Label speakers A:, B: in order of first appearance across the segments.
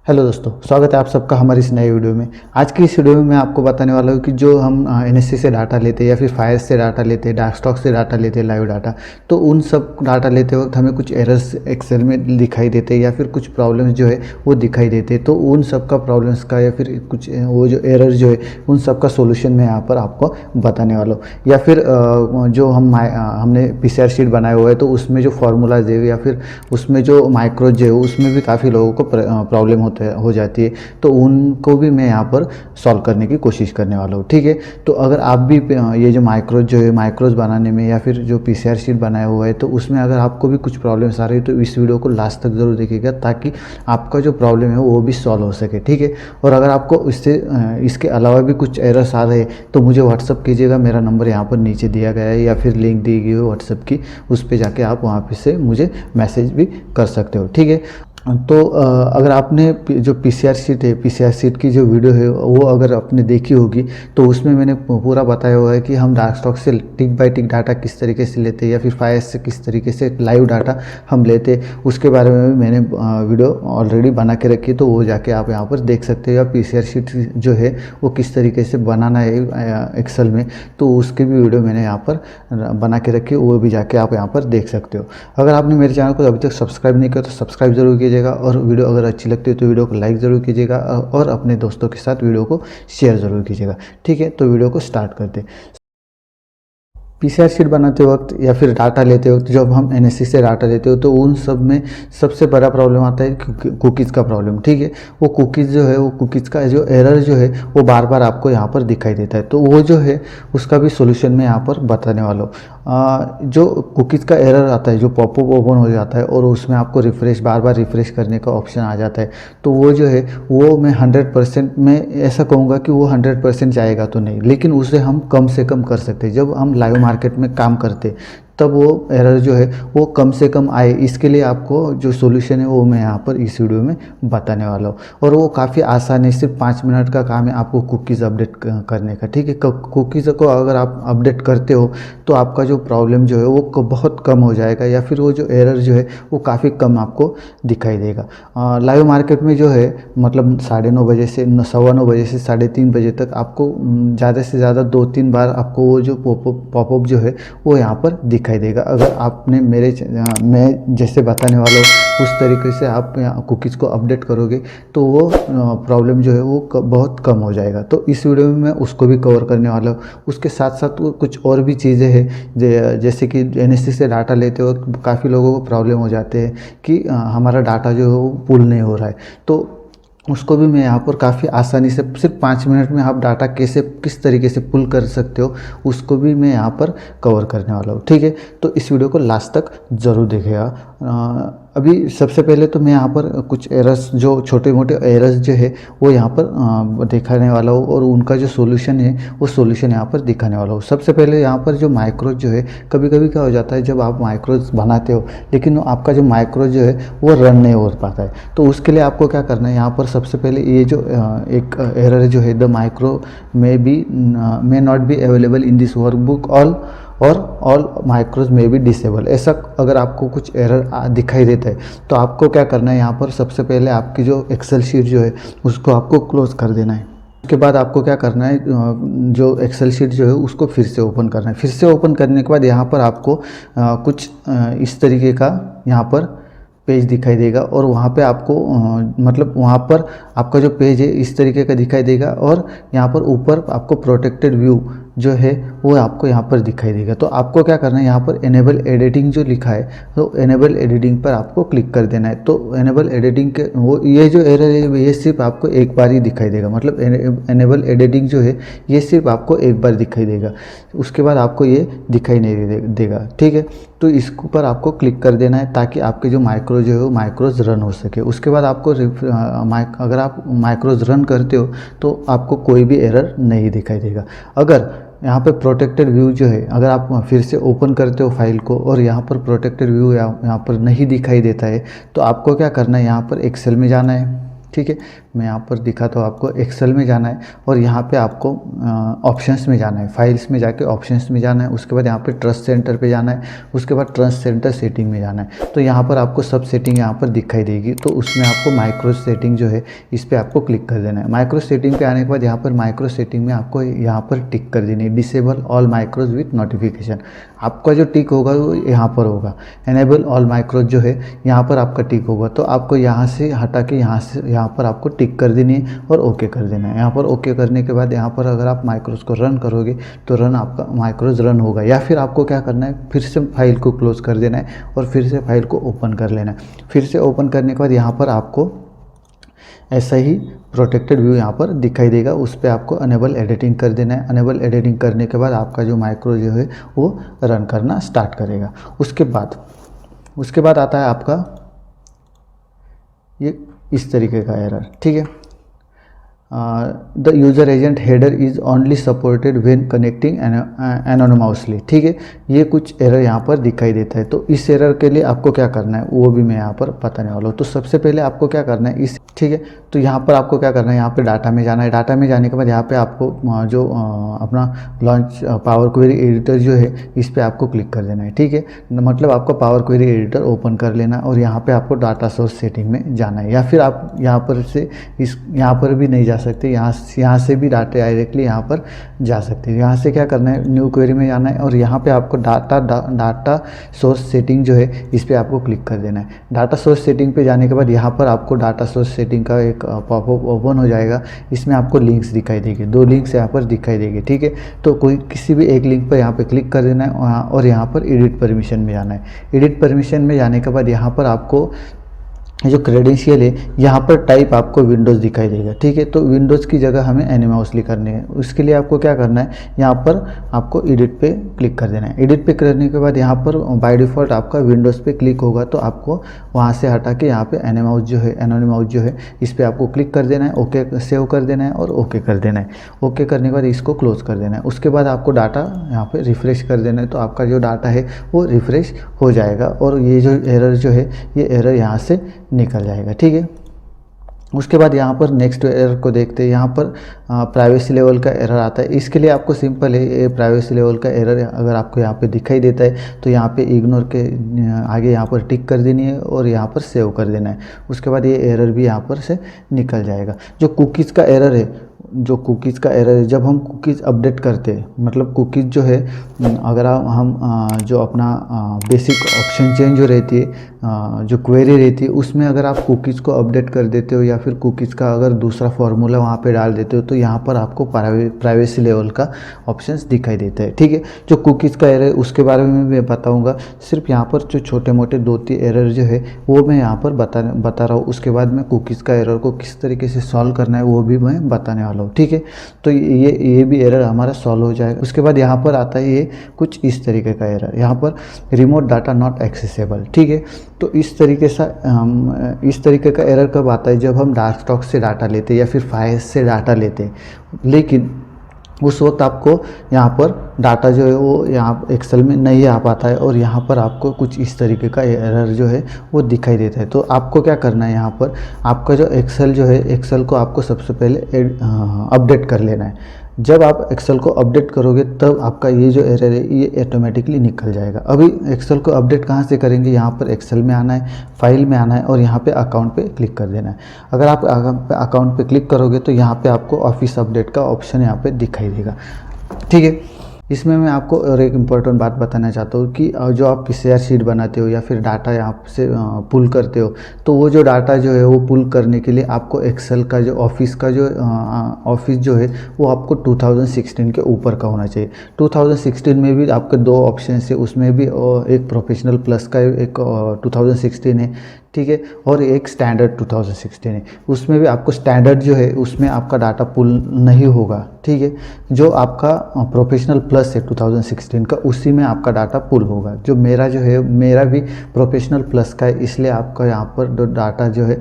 A: Hello दोस्तों, स्वागत है आप सबका हमारी इस नए वीडियो में। आज की इस वीडियो में मैं आपको बताने वाला हूँ कि जो हम एनएससी से डाटा लेते हैं या फिर फायर से डाटा लेते हैं, डार्क स्टॉक से डाटा लेते हैं, लाइव डाटा, तो उन सब डाटा लेते वक्त हमें कुछ एरर्स एक्सेल में दिखाई देते हैं या फिर कुछ प्रॉब्लम्स जो है वो दिखाई देते हैं। तो उन सब का प्रॉब्लम्स का या फिर कुछ वो जो एरर जो है उन सब का सोल्यूशन मैं यहाँ पर आपको बताने वाला हूँ। या फिर जो हमने पीसीआर शीट बनाया हुआ है तो उसमें जो फॉर्मूलाज है या फिर उसमें जो माइक्रोज है उसमें भी काफ़ी लोगों को प्रॉब्लम हो जाती है, तो उनको भी मैं यहाँ पर सॉल्व करने की कोशिश करने वाला हूँ। ठीक है, तो अगर आप भी ये जो माइक्रोज बनाने में या फिर जो पीसीआर शीट बनाया हुआ है तो उसमें अगर आपको भी कुछ प्रॉब्लम्स आ रही है तो इस वीडियो को लास्ट तक ज़रूर देखिएगा ताकि आपका जो प्रॉब्लम है वो भी सॉल्व हो सके। ठीक है, और अगर आपको इसके अलावा भी कुछ एरर्स आ रहे हैं तो मुझे व्हाट्सअप कीजिएगा। मेरा नंबर यहाँ पर नीचे दिया गया है या फिर लिंक दी गई है व्हाट्सअप की, उस पर जाके आप वहाँ पे से मुझे मैसेज भी कर सकते हो। ठीक है, तो अगर आपने जो पीसीआर शीट की जो वीडियो है वो अगर आपने देखी होगी तो उसमें मैंने पूरा बताया हुआ है कि हम डार्क स्टॉक से टिक बाय टिक डाटा किस तरीके से लेते हैं या फिर फायर से किस तरीके से लाइव डाटा हम लेते हैं, उसके बारे में भी मैंने वीडियो ऑलरेडी बना के रखी है। तो वो जाके आप यहाँ पर देख सकते हो या पीसीआर शीट जो है वो किस तरीके से बनाना है एक्सेल में, तो उसकी भी वीडियो मैंने यहाँ पर बना के रखी है, वो भी जाके आप यहाँ पर देख सकते हो। अगर आपने मेरे चैनल को अभी तक सब्सक्राइब नहीं किया तो सब्सक्राइब जरूर कीजिएगा और वीडियो अगर अच्छी लगती है तो वीडियो को लाइक ज़रूर कीजिएगा और अपने दोस्तों के साथ वीडियो को शेयर ज़रूर कीजिएगा। ठीक है, तो वीडियो को स्टार्ट करते हैं। पीसीआर शीट बनाते वक्त या फिर डाटा लेते वक्त जब हम एनएससी से डाटा लेते हो तो उन सब में सबसे बड़ा प्रॉब्लम आता है कुकीज़ का प्रॉब्लम। ठीक है, वो कुकीज़ जो है वो कुकीज़ का जो एरर जो है वो बार बार आपको यहाँ पर दिखाई देता है, तो वो जो है उसका भी सोल्यूशन मैं यहाँ पर बताने वाला हूँ। जो कुकीज़ का एरर आता है, जो पॉपअप ओपन हो जाता है और उसमें आपको बार बार रिफ़्रेश करने का ऑप्शन आ जाता है, तो वो जो है वो मैं 100% मैं ऐसा कहूँगा कि वो 100% जाएगा तो नहीं, लेकिन उसे हम कम से कम कर सकते हैं। जब हम लाइव मार्केट में काम करते तब वो एरर जो है वो कम से कम आए, इसके लिए आपको जो सॉल्यूशन है वो मैं यहाँ पर इस वीडियो में बताने वाला हूँ। और वो काफ़ी आसान है, सिर्फ 5 मिनट का काम है आपको कुकीज़ अपडेट करने का। ठीक है, कुकीज़ को अगर आप अपडेट करते हो तो आपका जो प्रॉब्लम जो है वो बहुत कम हो जाएगा या फिर वो जो एरर जो है वो काफ़ी कम आपको दिखाई देगा। लाइव मार्केट में जो है मतलब 9:30 बजे से 9:15 बजे से 3:30 बजे तक आपको ज़्यादा से ज़्यादा 2-3 बार आपको वो जो पॉपअप जो है वो यहाँ पर दिखाई देगा। अगर आपने मैं जैसे बताने वाला हूँ उस तरीके से आप कुकीज़ को अपडेट करोगे तो वो प्रॉब्लम जो है वो बहुत कम हो जाएगा। तो इस वीडियो में मैं उसको भी कवर करने वाला हूँ। उसके साथ साथ कुछ और भी चीज़ें हैं, जैसे कि एनएससी से डाटा लेते वक्त काफ़ी लोगों को प्रॉब्लम हो जाते हैं कि हमारा डाटा जो है वो पुल नहीं हो रहा है, तो उसको भी मैं यहाँ पर काफ़ी आसानी से सिर्फ 5 मिनट में आप डाटा किस तरीके से पुल कर सकते हो उसको भी मैं यहाँ पर कवर करने वाला हूँ। ठीक है, तो इस वीडियो को लास्ट तक ज़रूर देखिएगा। अभी सबसे पहले तो मैं यहाँ पर कुछ एरर्स, जो छोटे मोटे एरर्स जो है वो यहाँ पर दिखाने वाला हूँ और उनका जो सॉल्यूशन है वो सॉल्यूशन यहाँ पर दिखाने वाला हूँ। सबसे पहले यहाँ पर जो माइक्रोज जो है, कभी कभी क्या हो जाता है जब आप माइक्रोज बनाते हो लेकिन आपका जो माइक्रोज जो है वो रन नहीं हो पाता है, तो उसके लिए आपको क्या करना है, यहाँ पर सबसे पहले ये जो एक एरर जो है, the micro may not be available in this workbook all माइक्रोज में भी डिसेबल, ऐसा अगर आपको कुछ एरर दिखाई देता है तो आपको क्या करना है, यहाँ पर सबसे पहले आपकी जो एक्सेल शीट जो है उसको आपको क्लोज कर देना है। उसके बाद आपको क्या करना है, जो एक्सेल शीट जो है उसको फिर से ओपन करना है। फिर से ओपन करने के बाद यहाँ पर आपको कुछ इस तरीके का यहाँ पर पेज दिखाई देगा और वहाँ पे आपको मतलब वहाँ पर आपका जो पेज है इस तरीके का दिखाई देगा और यहाँ पर ऊपर आपको प्रोटेक्टेड व्यू जो है वो आपको यहाँ पर दिखाई देगा। तो आपको क्या करना है, यहाँ पर एनेबल एडिटिंग जो लिखा है तो एनेबल एडिटिंग पर आपको क्लिक कर देना है। तो एनेबल एडिटिंग के वो ये जो एरर है ये सिर्फ आपको एक बार ही दिखाई देगा, मतलब एनेबल एडिटिंग जो है ये सिर्फ आपको एक बार दिखाई देगा, उसके बाद आपको ये दिखाई नहीं देगा। ठीक है, तो इसके ऊपर आपको क्लिक कर देना है ताकि आपके जो माइक्रो जो है वो माइक्रोज रन हो सके। उसके बाद आपको अगर आप माइक्रोज रन करते हो तो आपको कोई भी एरर नहीं दिखाई देगा। अगर यहाँ पे प्रोटेक्टेड व्यू जो है, अगर आप फिर से ओपन करते हो फाइल को और यहाँ पर प्रोटेक्टेड व्यू यहाँ पर नहीं दिखाई देता है तो आपको क्या करना है, यहाँ पर एक्सेल में जाना है। ठीक है, मैं यहाँ पर दिखाता हूँ आपको। एक्सेल में जाना है और यहाँ पे आपको ऑप्शंस में जाना है, फाइल्स में जाके ऑप्शंस में जाना है। उसके बाद यहाँ पे ट्रस्ट सेंटर पे जाना है, उसके बाद ट्रस्ट सेंटर सेटिंग में जाना है। तो यहाँ पर आपको सब सेटिंग यहाँ पर दिखाई देगी। तो उसमें आपको माइक्रो सेटिंग जो है इस पर आपको क्लिक कर देना है। माइक्रो सेटिंग पे आने के बाद यहाँ पर माइक्रो सेटिंग में आपको यहाँ पर टिक कर देनी है, डिसेबल ऑल माइक्रोज विथ नोटिफिकेशन। आपका जो टिक होगा वो यहाँ पर होगा। एनेबल ऑल माइक्रोज जो है यहाँ पर आपका टिक होगा। तो आपको यहाँ से हटा के यहाँ पर आपको टिक कर देनी है और ओके कर देना है। यहाँ पर ओके करने के बाद यहाँ पर अगर आप माइक्रोज को रन करोगे तो आपका माइक्रोज रन होगा। या फिर आपको क्या करना है, फिर से फाइल को क्लोज कर देना है और फिर से फाइल को ओपन कर लेना है। फिर से ओपन करने के बाद यहाँ पर आपको ऐसा ही प्रोटेक्टेड व्यू यहाँ पर दिखाई देगा। उस पर आपको अनेबल एडिटिंग कर देना है। अनेबल एडिटिंग करने के बाद आपका जो माइक्रो जो है वो रन करना स्टार्ट करेगा। उसके बाद आता है आपका ये इस तरीके का एरर, ठीक है। The user agent header is only supported when connecting anonymously, ठीक है। ये कुछ एरर यहाँ पर दिखाई देता है। तो इस एरर के लिए आपको क्या करना है वो भी मैं यहाँ पर बताने वाला हूँ। तो सबसे पहले आपको क्या करना है ठीक है। तो यहाँ पर आपको क्या करना है, यहाँ पे डाटा में जाना है। डाटा में जाने के बाद यहाँ पे आपको जो अपना लॉन्च पावर क्वेरी एडिटर जो है इस पर आपको क्लिक कर देना है, ठीक है। मतलब आपको पावर क्वेरी एडिटर ओपन कर लेना और यहाँ पे आपको डाटा सोर्स सेटिंग में जाना है। या फिर आप यहाँ पर भी नहीं जा सकते, यहाँ से भी डाटा डायरेक्टली यहाँ पर जा सकते हैं। यहाँ से क्या करना है, न्यू क्वेरी में जाना है और यहाँ पे आपको डाटा सोर्स सेटिंग जो है इस पर आपको क्लिक कर देना है। डाटा सोर्स सेटिंग पे जाने के बाद यहाँ पर आपको डाटा सोर्स सेटिंग का एक पॉपअप ओपन हो जाएगा। इसमें आपको लिंक्स दिखाई देगी, 2 लिंक्स यहाँ पर दिखाई देगी, ठीक है। तो किसी भी एक लिंक पर यहाँ पे क्लिक कर देना है और यहाँ पर एडिट परमिशन में जाना है। एडिट परमिशन में जाने के बाद यहाँ पर आपको जो क्रेडेंशियल है यहाँ पर टाइप आपको विंडोज़ दिखाई देगा, ठीक है। तो विंडोज़ की जगह हमें एनिमोसली करनी है। उसके लिए आपको क्या करना है, यहाँ पर आपको एडिट पे क्लिक कर देना है। एडिट पे करने के बाद यहाँ पर बाय डिफ़ॉल्ट आपका विंडोज़ पे क्लिक होगा। तो आपको वहाँ से हटा के यहाँ पे एनोनिमस जो है इस पर आपको क्लिक कर देना है, ओके सेव कर देना है और ओके कर देना है। ओके करने के बाद इसको क्लोज कर देना है। उसके बाद आपको डाटा यहाँ पर रिफ़्रेश कर देना है। तो आपका जो डाटा है वो रिफ़्रेश हो जाएगा और ये जो एरर जो है ये एरर यहाँ से निकल जाएगा, ठीक है। उसके बाद यहाँ पर नेक्स्ट एरर को देखते हैं। यहाँ पर प्राइवेसी लेवल का एरर आता है। इसके लिए आपको सिंपल है, ये प्राइवेसी लेवल का एरर अगर आपको यहाँ पे दिखाई देता है तो यहाँ पे इग्नोर के आगे यहाँ पर टिक कर देनी है और यहाँ पर सेव कर देना है। उसके बाद ये एरर भी यहाँ पर से निकल जाएगा। जो कुकीज़ का एरर है, जब हम कुकीज़ अपडेट करते हैं, मतलब कुकीज़ जो है अगर हम जो अपना बेसिक ऑप्शन चेंज जो रहती है, जो क्वेरी रहती है उसमें अगर आप कुकीज़ को अपडेट कर देते हो या फिर कुकीज़ का अगर दूसरा फार्मूला वहाँ पे डाल देते हो तो यहाँ पर आपको प्राइवेसी लेवल का ऑप्शंस दिखाई देता है, ठीक है। जो कुकीज़ का एरर है उसके बारे में मैं बताऊँगा। सिर्फ यहाँ पर जो छोटे मोटे 2-3 एरर जो है वो मैं यहाँ पर बता रहा हूँ। उसके बाद में कुकीज़ का एरर को किस तरीके से सॉल्व करना है वो भी मैं बताने वाला हूँ, ठीक है। तो ये भी एरर हमारा सॉल्व हो जाएगा। उसके बाद यहाँ पर आता है ये कुछ इस तरीके का एरर, यहाँ पर रिमोट डाटा नॉट एक्सेसिबल, ठीक है। तो इस तरीके का एरर कब आता है, जब हम डेस्कटॉप से डाटा लेते हैं या फिर फाइल से डाटा लेते हैं, लेकिन उस वक्त आपको यहाँ पर डाटा जो है वो यहाँ एक्सेल में नहीं आ पाता है और यहाँ पर आपको कुछ इस तरीके का एरर जो है वो दिखाई देता है। तो आपको क्या करना है, यहाँ पर आपका जो एक्सेल को आपको सबसे पहले अपडेट कर लेना है। जब आप एक्सेल को अपडेट करोगे तब आपका ये जो एरर है ये ऑटोमेटिकली निकल जाएगा। अभी एक्सेल को अपडेट कहाँ से करेंगे, यहाँ पर एक्सेल में आना है, फाइल में आना है और यहाँ पे अकाउंट पे क्लिक कर देना है। अगर आप अकाउंट पे क्लिक करोगे तो यहाँ पे आपको ऑफिस अपडेट का ऑप्शन यहाँ पे दिखाई देगा, ठीक है। इसमें मैं आपको और एक इम्पॉर्टेंट बात बताना चाहता हूँ कि जो आप शेयर शीट बनाते हो या फिर डाटा यहाँ से पुल करते हो तो वो जो डाटा जो है वो पुल करने के लिए आपको एक्सेल का जो ऑफिस जो है वो आपको 2016 के ऊपर का होना चाहिए। 2016 में भी आपके 2 ऑप्शन है, उसमें भी एक प्रोफेशनल प्लस का एक 2016 है, ठीक है, और एक स्टैंडर्ड 2016 है। उसमें भी आपको स्टैंडर्ड जो है उसमें आपका डाटा पुल नहीं होगा, ठीक है। जो आपका प्रोफेशनल प्लस है 2016 का उसी में आपका डाटा पुल होगा। जो मेरा भी प्रोफेशनल प्लस का है, इसलिए आपका यहाँ पर डाटा जो है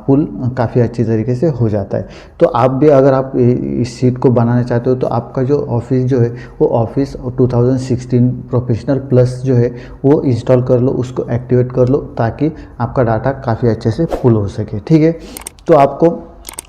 A: पुल काफ़ी अच्छी तरीके से हो जाता है। तो आप भी अगर आप इस शीट को बनाना चाहते हो तो आपका जो ऑफिस जो है वो ऑफिस 2016 प्रोफेशनल प्लस जो है वो इंस्टॉल कर लो, उसको एक्टिवेट कर लो ताकि आपका डाटा काफ़ी अच्छे से पुल हो सके, ठीक है। तो आपको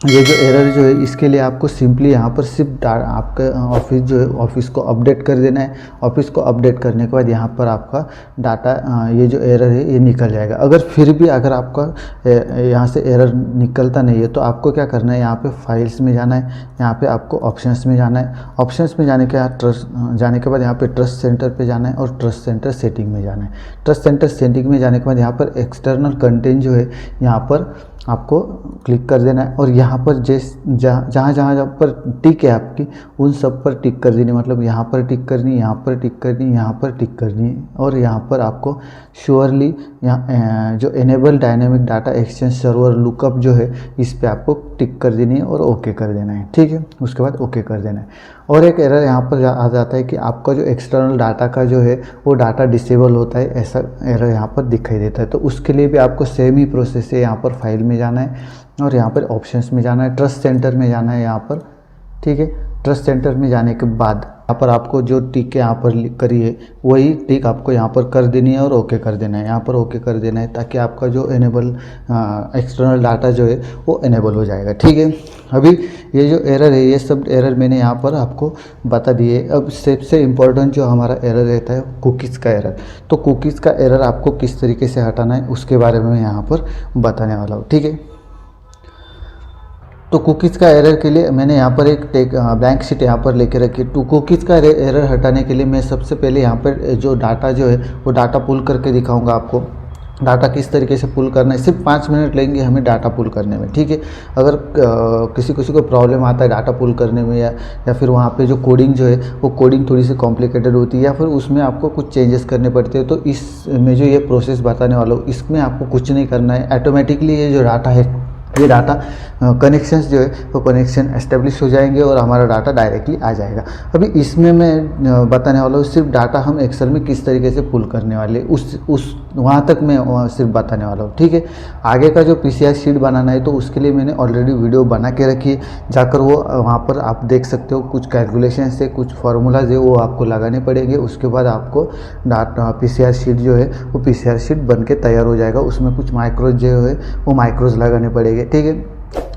A: ये जो एरर जो है इसके लिए आपको सिंपली यहाँ पर सिर्फ आपका ऑफिस जो है ऑफिस को अपडेट कर देना है। ऑफिस को अपडेट करने के बाद यहाँ पर आपका डाटा ये जो एरर है ये निकल जाएगा। अगर फिर भी अगर आपका यहाँ से एरर निकलता नहीं है तो आपको क्या करना है, यहाँ पे फाइल्स में जाना है, यहाँ पे आपको ऑप्शंस में जाना है। ऑप्शंस में जाने के बाद यहाँ पे ट्रस्ट सेंटर पे जाना है और ट्रस्ट सेंटर सेटिंग में जाना है। ट्रस्ट सेंटर सेटिंग में जाने के बाद यहाँ पर एक्सटर्नल कंटेंट जो है यहाँ पर आपको क्लिक कर देना है और यहाँ पर जहाँ पर टिक है आपकी उन सब पर टिक कर देनी, मतलब यहाँ पर टिक करनी, यहाँ पर टिक करनी, यहाँ पर टिक करनी है। और यहाँ पर आपको श्योरली यहाँ जो enable dynamic data exchange server lookup जो है इस पर आपको टिक कर देनी है और ओके कर देना है, ठीक है। उसके बाद ओके कर देना है। और एक एरर यहाँ पर आ जाता है कि आपका जो एक्सटर्नल डाटा का जो है वो डाटा डिसेबल होता है, ऐसा एरर यहाँ पर दिखाई देता है। तो उसके लिए भी आपको सेम ही प्रोसेस है, यहाँ पर फाइल में जाना है और यहाँ पर ऑप्शंस में जाना है, ट्रस्ट सेंटर में जाना है यहाँ पर, ठीक है। ट्रस्ट सेंटर में जाने के बाद यहाँ पर आपको जो टिक यहाँ पर करी है वही टिक आपको यहाँ पर कर देनी है और ओके कर देना है। यहाँ पर ओके कर देना है ताकि आपका जो एनेबल एक्सटर्नल डाटा जो है वो एनेबल हो जाएगा, ठीक है। अभी ये जो एरर है ये सब एरर मैंने यहाँ पर आपको बता दिए। अब सबसे इम्पोर्टेंट जो हमारा एरर रहता है कुकीज़ का एरर। तो कुकीज़ का एरर आपको किस तरीके से हटाना है उसके बारे में मैं यहाँ पर बताने वाला हूँ, ठीक है। तो कुकीज़ का एरर के लिए मैंने यहाँ पर एक ब्लैंक शीट यहाँ पर लेके रखी है। तो कुकीज़ का एरर हटाने के लिए मैं सबसे पहले यहाँ पर जो डाटा जो है वो डाटा पुल करके दिखाऊंगा आपको। डाटा किस तरीके से पुल करना है, सिर्फ 5 मिनट लेंगे हमें डाटा पुल करने में, ठीक है। अगर किसी को प्रॉब्लम आता है डाटा पुल करने में या फिर वहाँ पे जो कोडिंग जो है वो कोडिंग थोड़ी सी कॉम्प्लिकेटेड होती है या फिर उसमें आपको कुछ चेंजेस करने पड़ते हैं, तो इसमें जो ये प्रोसेस बताने वाला हूँ इसमें आपको कुछ नहीं करना है। ऑटोमेटिकली ये जो डाटा है ये डाटा कनेक्शंस जो है वो कनेक्शन एस्टेब्लिश हो जाएंगे और हमारा डाटा डायरेक्टली आ जाएगा। अभी इसमें मैं बताने वाला हूँ सिर्फ डाटा हम एक्सेल में किस तरीके से पुल करने वाले उस वहाँ तक मैं सिर्फ बताने वाला हूँ, ठीक है। आगे का जो पीसीआर शीट बनाना है तो उसके लिए मैंने ऑलरेडी वीडियो बना के रखी है, जाकर वो वहाँ पर आप देख सकते हो। कुछ कैलकुलेशन से कुछ फार्मूलाज है वो आपको लगाने पड़ेंगे, उसके बाद आपको डाटा पीसीआर शीट जो है वो पीसीआर शीट बन के तैयार हो जाएगा। उसमें कुछ माइक्रोज जो है वो माइक्रोज लगाने पड़ेंगे, ठीक है,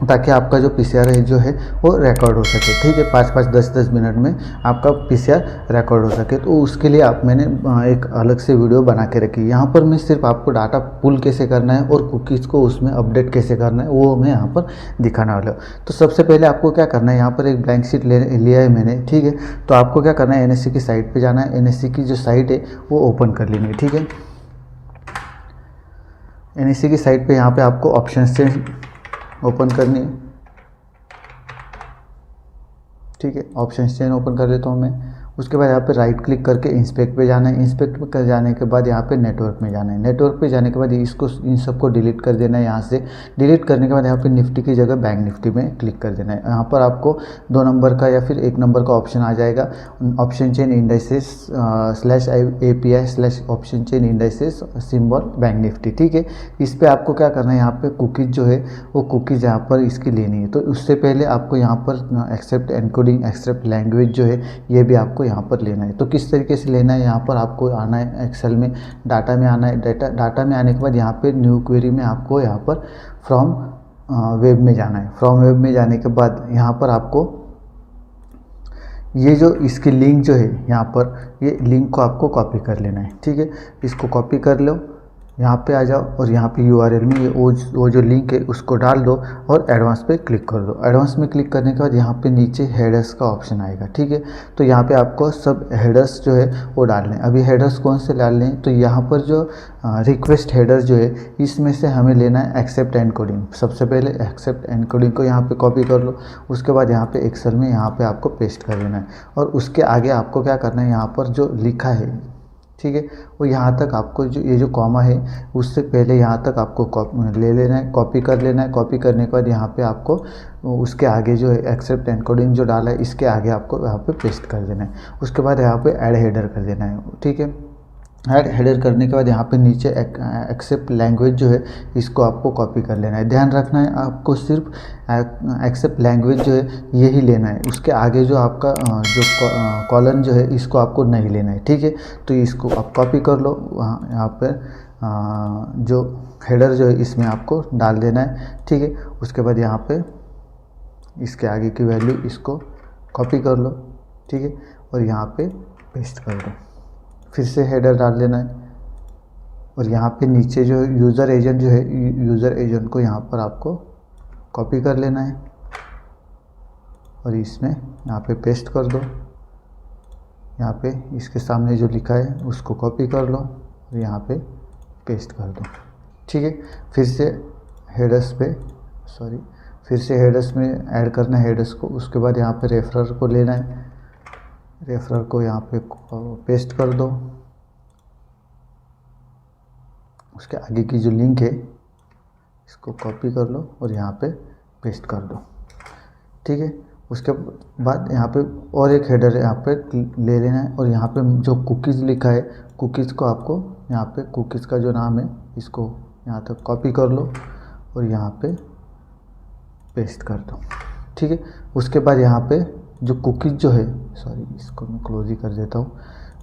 A: ताकि आपका जो पीसीआर है जो है वो रिकॉर्ड हो सके, ठीक है। 5-5, 10-10 मिनट में आपका पीसीआर रिकॉर्ड हो सके, तो उसके लिए मैंने एक अलग से वीडियो बना के रखी। यहाँ पर मैं सिर्फ आपको डाटा पुल कैसे करना है और कुकीज़ को उसमें अपडेट कैसे करना है वो मैं यहाँ पर दिखाने वाला हूँ। तो सबसे पहले आपको क्या करना है, यहाँ पर एक ब्लैंक शीट लिया है मैंने, ठीक है। तो आपको क्या करना है, एनएससी की साइट पर जाना है। एनएससी की जो साइट है वो ओपन कर लेनी है, ठीक है। एनएससी की साइट पर यहाँ पर आपको ऑप्शन से ओपन करनी है, ठीक है। ऑप्शन चेन ओपन कर लेता हूँ मैं। उसके बाद यहाँ पे राइट क्लिक करके इंस्पेक्ट पे जाना है। इंस्पेक्ट पे कर जाने के बाद यहाँ पे नेटवर्क में जाना है। नेटवर्क पे जाने के बाद इसको इन सबको डिलीट कर देना है। यहाँ से डिलीट करने के बाद यहाँ पे निफ्टी की जगह बैंक निफ्टी में क्लिक कर देना है। यहाँ पर आपको 2 नंबर का या फिर 1 नंबर का ऑप्शन आ जाएगा, option chain indices /API/ option chain indices symbol bank Nifty, ठीक है। इस पर आपको क्या करना है, यहाँ पे कुकीज़ जो है वो कुकीज़ यहाँ पर इसकी लेनी है। तो उससे पहले आपको यहाँ पर एक्सेप्ट एनकोडिंग एक्सेप्ट लैंग्वेज जो है ये भी आपको यहाँ पर लेना है। तो किस तरीके से लेना है, यहाँ पर आपको आना है एक्सेल में, डाटा में आना है। डाटा में आने के बाद यहाँ पे न्यू क्वेरी में आपको यहाँ पर फ्रॉम वेब में जाना है। फ्रॉम वेब में जाने के बाद यहाँ पर आपको ये जो इसकी लिंक जो है यहाँ पर ये लिंक को आपको कॉपी कर लेना है, ठीक है। इसको कॉपी कर लो, यहाँ पे आ जाओ और यहाँ पे URL में ये वो जो लिंक है उसको डाल दो और एडवांस पे क्लिक कर दो। एडवांस में क्लिक करने के बाद यहाँ पे नीचे हेडर्स का ऑप्शन आएगा, ठीक है। तो यहाँ पे आपको सब हेडर्स जो है वो डालने हैं। अभी हेडर्स कौन से डालने हैं, तो यहाँ पर जो रिक्वेस्ट हेडर्स जो है इसमें से हमें लेना है एक्सेप्ट एनकोडिंग। सबसे पहले एक्सेप्ट एनकोडिंग को यहाँ पर कॉपी कर लो। उसके बाद यहाँ पर एक्सेल में यहाँ पर आपको पेस्ट कर देना है और उसके आगे आपको क्या करना है, यहाँ पर जो लिखा है, ठीक है, वो यहाँ तक आपको जो ये जो कॉमा है उससे पहले यहाँ तक आपको ले लेना है, कॉपी कर लेना है। कॉपी करने के बाद यहाँ पे आपको उसके आगे जो है एक्सेप्ट एनकोडिंग जो डाला है इसके आगे आपको यहाँ पे पेस्ट कर देना है। उसके बाद यहाँ पे ऐड हेडर कर देना है, ठीक है। ऐड हेडर करने के बाद यहाँ पे नीचे एक्सेप्ट लैंग्वेज जो है इसको आपको कॉपी कर लेना है। ध्यान रखना है आपको सिर्फ एक्सेप्ट लैंग्वेज जो है यही लेना है, उसके आगे जो आपका जो कॉलन जो है इसको आपको नहीं लेना है, ठीक है। तो इसको आप कॉपी कर लो, यहाँ पर जो हेडर जो है इसमें आपको डाल देना है, ठीक है। उसके बाद यहाँ पे इसके आगे की वैल्यू इसको कॉपी कर लो, ठीक है, और यहाँ पे पेस्ट कर दो। फिर से हेडर डाल लेना है और यहाँ पे नीचे जो यूज़र एजेंट जो है, यूज़र एजेंट को यहाँ पर आपको कॉपी कर लेना है और इसमें यहाँ पे पेस्ट कर दो। यहाँ पे इसके सामने जो लिखा है उसको कॉपी कर लो और यहाँ पे पेस्ट कर दो, ठीक है। फिर से हेडर्स में ऐड करना है हेडर्स को। उसके बाद यहाँ पे रेफरर को लेना है, रेफरर को यहाँ पे पेस्ट कर दो। उसके आगे की जो लिंक है इसको कॉपी कर लो और यहाँ पे पेस्ट कर दो, ठीक है। उसके बाद यहाँ पे और एक हेडर यहाँ पे ले लेना है और यहाँ पे जो कुकीज़ लिखा है, कुकीज़ को आपको यहाँ पे कुकीज़ का जो नाम है इसको यहाँ तक कॉपी कर लो और यहाँ पे पेस्ट कर दो, ठीक है। उसके बाद यहाँ पे जो कुकीज़ जो है, इसको मैं क्लोज ही कर देता हूँ।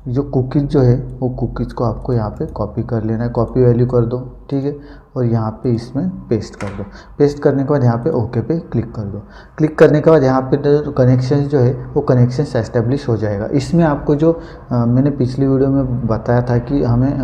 A: जो कुकीज़ जो है वो कुकीज़ को आपको यहाँ पे कॉपी कर लेना है, कॉपी वैल्यू कर दो, ठीक है, और यहाँ पे इसमें पेस्ट कर दो। पेस्ट करने के बाद यहाँ पे ओके पे क्लिक कर दो। क्लिक करने के बाद यहाँ पे जो कनेक्शन जो है वो कनेक्शन एस्टेब्लिश हो जाएगा। इसमें आपको जो मैंने पिछली वीडियो में बताया था कि हमें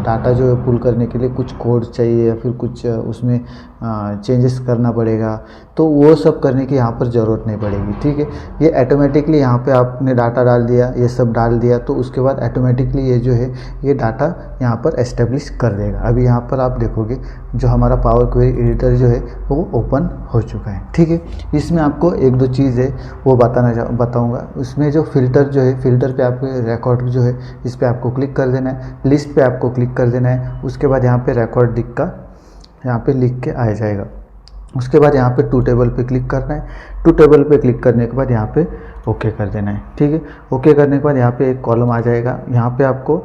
A: डाटा जो है पुल करने के लिए कुछ कोड चाहिए या फिर कुछ उसमें चेंजेस करना पड़ेगा, तो वो सब करने की यहाँ पर ज़रूरत नहीं पड़ेगी, ठीक है। ये ऑटोमेटिकली यहाँ पे आपने डाटा डाल दिया, ये सब डाल दिया, तो उसके बाद ऑटोमेटिकली ये जो है ये डाटा यहाँ पर एस्टेब्लिश कर देगा। अभी यहाँ पर आप देखोगे जो हमारा पावर क्वेरी एडिटर जो है वो ओपन हो चुका है, ठीक है। इसमें आपको एक दो चीज़ है वो बताऊँगा। उसमें जो फ़िल्टर जो है, फ़िल्टर पे आपको रिकॉर्ड जो है इस पर आपको क्लिक कर देना है, लिस्ट पे आपको क्लिक कर देना है। उसके बाद यहाँ पे रिकॉर्ड यहाँ पे लिख के आ जाएगा। उसके बाद यहाँ पे टू टेबल पे क्लिक करना है। टू टेबल पे क्लिक करने के बाद यहाँ पे ओके कर देना है, ठीक है। ओके करने के बाद यहाँ पे एक कॉलम आ जाएगा, यहाँ पे आपको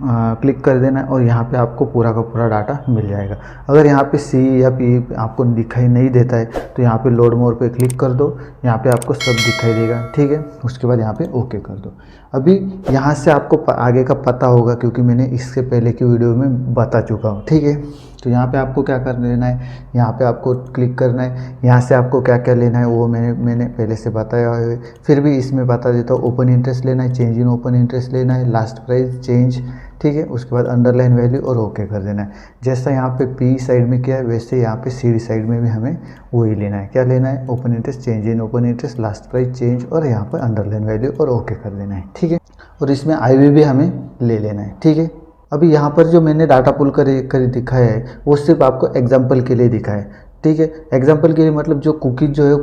A: क्लिक कर देना है और यहाँ पे आपको पूरा का पूरा डाटा मिल जाएगा। अगर यहाँ पे सी या पी आपको दिखाई नहीं देता है तो यहाँ पे लोड मोर पे क्लिक कर दो, यहाँ पे आपको सब दिखाई देगा, ठीक है। उसके बाद यहाँ पे ओके कर दो। अभी यहाँ से आपको आगे का पता होगा क्योंकि मैंने इससे पहले की वीडियो में बता चुका हूँ, ठीक है। तो यहाँ पे आपको क्या कर लेना है, यहाँ पे आपको क्लिक करना है। यहाँ से आपको क्या क्या लेना है वो मैंने पहले से बताया है, फिर भी इसमें बता देता हूँ। ओपन इंटरेस्ट लेना है, चेंज इन ओपन इंटरेस्ट लेना है, लास्ट प्राइस चेंज, ठीक है। उसके बाद अंडरलाइन वैल्यू और ओके कर देना है। जैसा यहाँ पे पी साइड में किया है वैसे यहाँ पे सी साइड में भी हमें वही लेना है। क्या लेना है, open interest, change in open interest, last price change और यहाँ पर अंडरलाइन वैल्यू और ओके कर देना है, ठीक है। और इसमें IV भी हमें ले लेना है, ठीक है। अभी यहाँ पर जो मैंने डाटा पुल कर दिखाया है वो सिर्फ आपको एग्जाम्पल के लिए दिखा है, ठीक है। एग्जाम्पल के लिए मतलब जो कुकीज़ जो है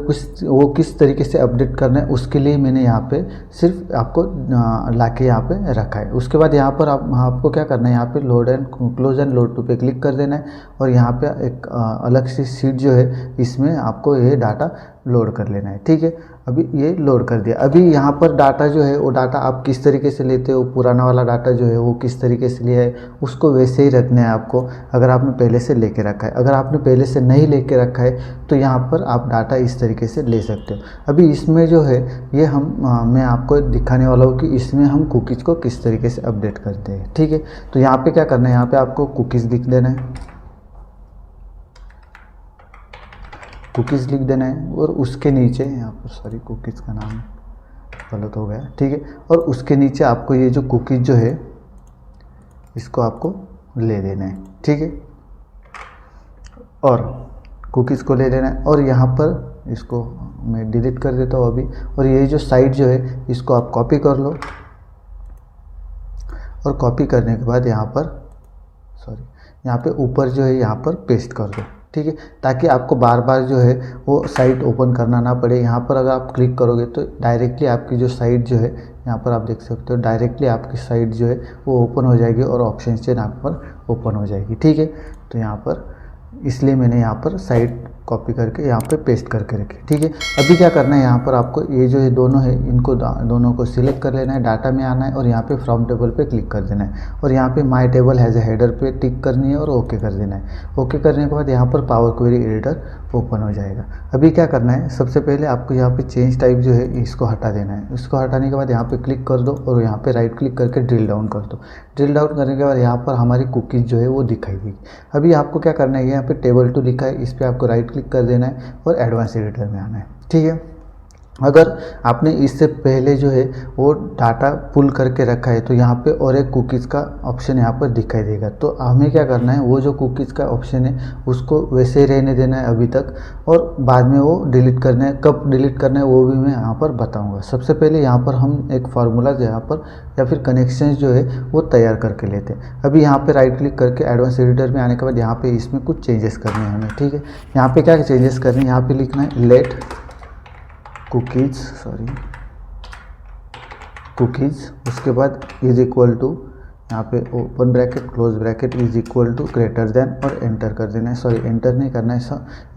A: वो किस तरीके से अपडेट करना है उसके लिए मैंने यहाँ पे सिर्फ आपको लाके यहाँ पे रखा है। उसके बाद यहाँ पर आपको क्या करना है, यहाँ पे load and close and load two पे क्लिक कर देना है और यहाँ पे एक अलग सी सीट जो है इसमें आपको ये डाटा लोड कर लेना है, ठीक है। अभी ये लोड कर दिया। अभी यहाँ पर डाटा जो है वो डाटा आप किस तरीके से लेते हो, पुराना वाला डाटा जो है वो किस तरीके से लिया है उसको वैसे ही रखना है आपको, अगर आपने पहले से लेके रखा है। अगर आपने पहले से नहीं लेके रखा है तो यहाँ पर आप डाटा इस तरीके से ले सकते हो। अभी इसमें जो है ये मैं आपको दिखाने वाला हूँ कि इसमें हम कुकीज़ को किस तरीके से अपडेट करते हैं, ठीक है। तो यहाँ पर क्या करना है, यहाँ पर आपको कुकीज़ लिख देना है, कुकीज़ लिख देना है और उसके नीचे यहाँ पर कुकीज़ का नाम गलत हो गया, ठीक है। और उसके नीचे आपको ये जो कुकीज़ जो है इसको आपको ले लेना है, ठीक है। और कुकीज़ को ले लेना है और यहाँ पर इसको मैं डिलीट कर देता हूँ अभी। और ये जो साइड जो है इसको आप कॉपी कर लो और कॉपी करने के बाद यहाँ पे ऊपर जो है यहाँ पर पेस्ट कर दो, ठीक है, ताकि आपको बार बार जो है वो साइट ओपन करना ना पड़े। यहाँ पर अगर आप क्लिक करोगे तो डायरेक्टली आपकी जो साइट जो है यहाँ पर आप देख सकते हो डायरेक्टली आपकी साइट जो है वो ओपन हो जाएगी और ऑप्शन से यहाँ पर ओपन हो जाएगी, ठीक है। तो यहाँ पर इसलिए मैंने यहाँ पर साइट कॉपी करके यहाँ पे पेस्ट करके रखे, ठीक है। अभी क्या करना है, यहाँ पर आपको ये जो दोनों है इनको दोनों को सिलेक्ट कर लेना है, डाटा में आना है और यहाँ पे फ्रॉम टेबल पे क्लिक कर देना है और यहाँ पे my table has a header पे टिक करनी है और ओके कर देना है। ओके करने के बाद यहाँ पर पावर क्वेरी एडिटर ओपन हो जाएगा। अभी क्या करना है, सबसे पहले आपको यहाँ पे चेंज टाइप जो है इसको हटा देना है। इसको हटाने के बाद यहाँ पे क्लिक कर दो और यहाँ पे राइट क्लिक करके ड्रिल डाउन कर दो। ड्रिल डाउन करने के बाद यहाँ पर हमारी कुकीज़ जो है वो दिखाई देगी। अभी आपको क्या करना है, यहाँ पे टेबल 2 लिखा है, इस पर आपको राइट क्लिक कर देना है और एडवांस एडिटर में आना है। ठीक है। अगर आपने इससे पहले जो है वो डाटा पुल करके रखा है तो यहाँ पे और एक कुकीज़ का ऑप्शन यहाँ पर दिखाई देगा। तो हमें क्या करना है, वो जो कुकीज़ का ऑप्शन है उसको वैसे ही रहने देना है अभी तक, और बाद में वो डिलीट करना है। कब डिलीट करना है वो भी मैं यहाँ पर बताऊँगा। सबसे पहले यहाँ पर हम एक फार्मूला यहाँ पर या फिर कनेक्शन जो है वो तैयार करके लेते हैं। अभी यहाँ पर राइट क्लिक करके एडवांस एडिटर में आने के बाद यहाँ पर इसमें कुछ चेंजेस करने हैं हमें, ठीक है। यहाँ पर क्या चेंजेस करने हैं, यहाँ पर लिखना है लेट कुकीज़, उसके बाद इज इक्वल टू, यहाँ पे open bracket close bracket, is equal to greater than, और एंटर कर देना है। सॉरी, एंटर नहीं करना है,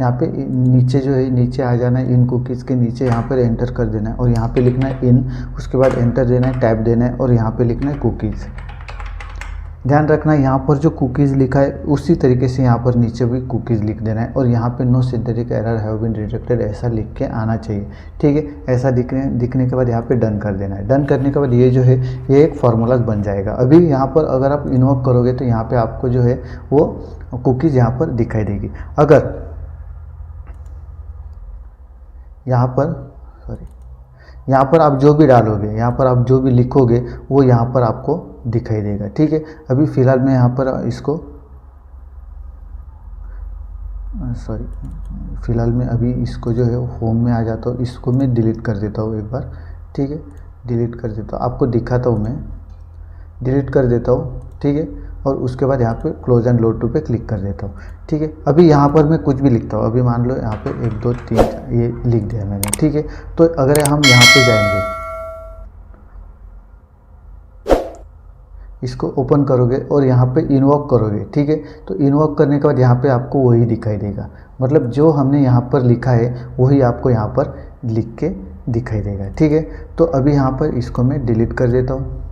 A: यहाँ पे नीचे जो है नीचे आ जाना है, इन कुकीज़ के नीचे यहाँ पर एंटर कर देना है और यहाँ पे लिखना है इन, उसके बाद एंटर देना है, टैब देना है और यहाँ पे लिखना है कुकीज़। ध्यान रखना यहाँ पर जो कुकीज़ लिखा है उसी तरीके से यहाँ पर नीचे भी कुकीज़ लिख देना है और यहाँ पे no synthetic error have been detected ऐसा लिख के आना चाहिए, ठीक है। ऐसा दिखने के बाद यहाँ पे डन कर देना है। डन करने के बाद ये जो है ये एक फार्मूला बन जाएगा। अभी यहाँ पर अगर आप इन्वोक करोगे तो यहाँ पर आपको जो है वो कुकीज़ यहाँ पर दिखाई देगी। अगर यहाँ पर आप जो भी डालोगे, यहाँ पर आप जो भी लिखोगे वो यहाँ पर आपको दिखाई देगा, ठीक है। अभी फ़िलहाल मैं यहाँ पर इसको फ़िलहाल मैं अभी इसको जो है होम में आ जाता हूँ, इसको मैं डिलीट कर देता हूँ एक बार, ठीक है। डिलीट कर देता हूँ, आपको दिखाता हूँ, मैं डिलीट कर देता हूँ, ठीक है। और उसके बाद यहाँ पे क्लोज एंड लोड टू पे क्लिक कर देता हूँ, ठीक है। अभी यहाँ पर मैं कुछ भी लिखता हूँ, अभी मान लो यहाँ पे 1 2 3 ये लिख दिया मैंने, ठीक है। तो अगर हम यहाँ पे जाएंगे, इसको ओपन करोगे और यहाँ पे इन्वोक करोगे, ठीक है। तो इन्वोक करने के बाद यहाँ पे आपको वही दिखाई देगा, मतलब जो हमने यहाँ पर लिखा है वही आपको यहाँ पर लिख के दिखाई देगा, ठीक है। तो अभी यहाँ पर इसको मैं डिलीट कर देता हूँ,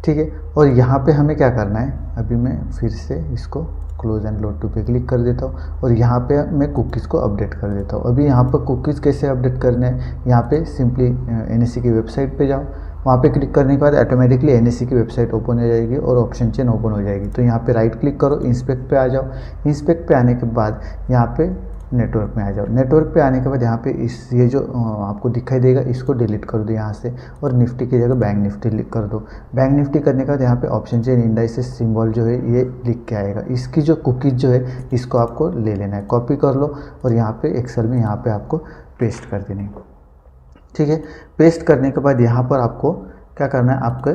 A: ठीक है। और यहाँ पे हमें क्या करना है, अभी मैं फिर से इसको क्लोज एंड लोड टू पे क्लिक कर देता हूँ और यहाँ पे मैं कुकीज़ को अपडेट कर देता हूँ। अभी यहाँ पर कुकीज़ कैसे अपडेट करना है, यहाँ पे सिंपली NSE की वेबसाइट पे जाओ, वहाँ पे क्लिक करने के बाद ऑटोमेटिकली NSE की वेबसाइट ओपन हो जाएगी और ऑप्शन चेन ओपन हो जाएगी। तो यहाँ पे राइट क्लिक करो, इंस्पेक्ट पे आ जाओ। इंस्पेक्ट पे आने के बाद यहाँ पे नेटवर्क में आ जाओ। नेटवर्क पे आने के बाद यहाँ पे ये जो आपको दिखाई देगा इसको डिलीट कर दो यहाँ से और निफ्टी की जगह बैंक निफ्टी कर दो। बैंक निफ्टी करने के बाद यहाँ पे ऑप्शन चेन इंडाइसेस सिंबल जो है ये लिख के आएगा। इसकी जो कुकीज़ जो है इसको आपको ले लेना है, कॉपी कर लो और यहाँ पे एक्सेल में यहाँ पे आपको पेस्ट कर देनी है, ठीक है। पेस्ट करने के बाद यहाँ पर आपको क्या करना है, आपके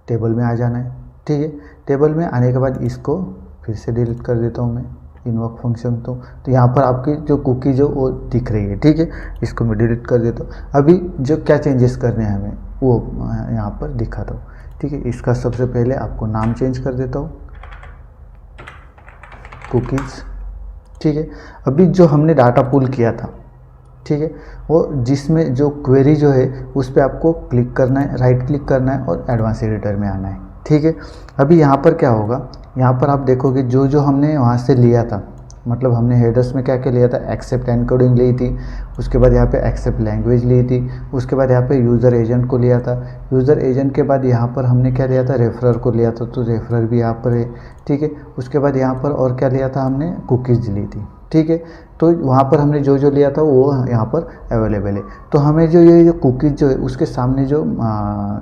A: टेबल में आ जाना है, ठीक है। टेबल में आने के बाद इसको फिर से डिलीट कर देता हूँ मैं, इन्वोक फंक्शन। तो यहाँ पर आपकी जो कुकी जो वो दिख रही है, ठीक है। इसको मैं डिलीट कर देता हूँ। अभी जो क्या चेंजेस करने हैं हमें वो यहाँ पर दिखाता हूँ, ठीक है। इसका सबसे पहले आपको नाम चेंज कर देता हूँ, कुकीज़, ठीक है। अभी जो हमने डाटा पुल किया था, ठीक है, वो जिसमें जो क्वेरी जो है उस पर आपको क्लिक करना है, राइट क्लिक करना है और एडवांस एडिटर में आना है, ठीक है। अभी यहाँ पर क्या होगा, यहाँ पर आप देखोगे जो जो हमने वहाँ से लिया था, मतलब हमने हेडर्स में क्या क्या लिया था, एक्सेप्ट एनकोडिंग ली थी, उसके बाद यहाँ पे एक्सेप्ट लैंग्वेज ली थी, उसके बाद यहाँ पे यूज़र एजेंट को लिया था, यूज़र एजेंट के बाद यहाँ पर हमने क्या लिया था, रेफरर को लिया था, तो रेफरर भी यहाँ पर है, ठीक है। उसके बाद यहाँ पर और क्या लिया था हमने, कुकीज़ ली थी, ठीक है। तो वहाँ पर हमने जो जो लिया था वो यहाँ पर अवेलेबल है। तो हमें जो ये जो कुकीज़ जो है उसके सामने जो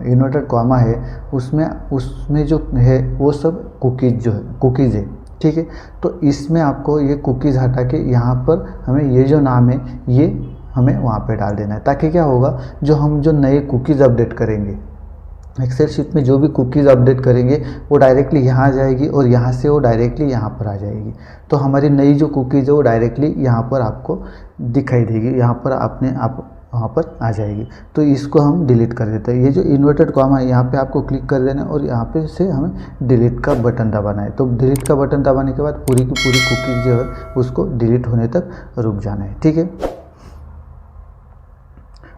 A: इन्वर्टेड कॉमा है उसमें जो है वो सब कुकीज़ है, ठीक है। तो इसमें आपको ये कुकीज़ हटा के यहाँ पर हमें ये जो नाम है ये हमें वहाँ पे डाल देना है, ताकि क्या होगा, जो नए कुकीज़ अपडेट करेंगे एक्सेल शीट में, जो भी कुकीज़ अपडेट करेंगे वो डायरेक्टली यहाँ आ जाएगी और यहाँ से वो डायरेक्टली यहाँ पर आ जाएगी। तो हमारी नई जो कुकीज़ है वो डायरेक्टली यहाँ पर आपको दिखाई देगी, यहाँ पर अपने आप वहाँ पर आ जाएगी। तो इसको हम डिलीट कर देते हैं। ये जो इन्वर्टेड कॉमा है यहाँ पे आपको क्लिक कर देना है और यहाँ पे से हमें डिलीट का बटन दबाना है। तो डिलीट का बटन दबाने के बाद पूरी की पूरी कुकीज़ जो है उसको डिलीट होने तक रुक जाना है, ठीक है।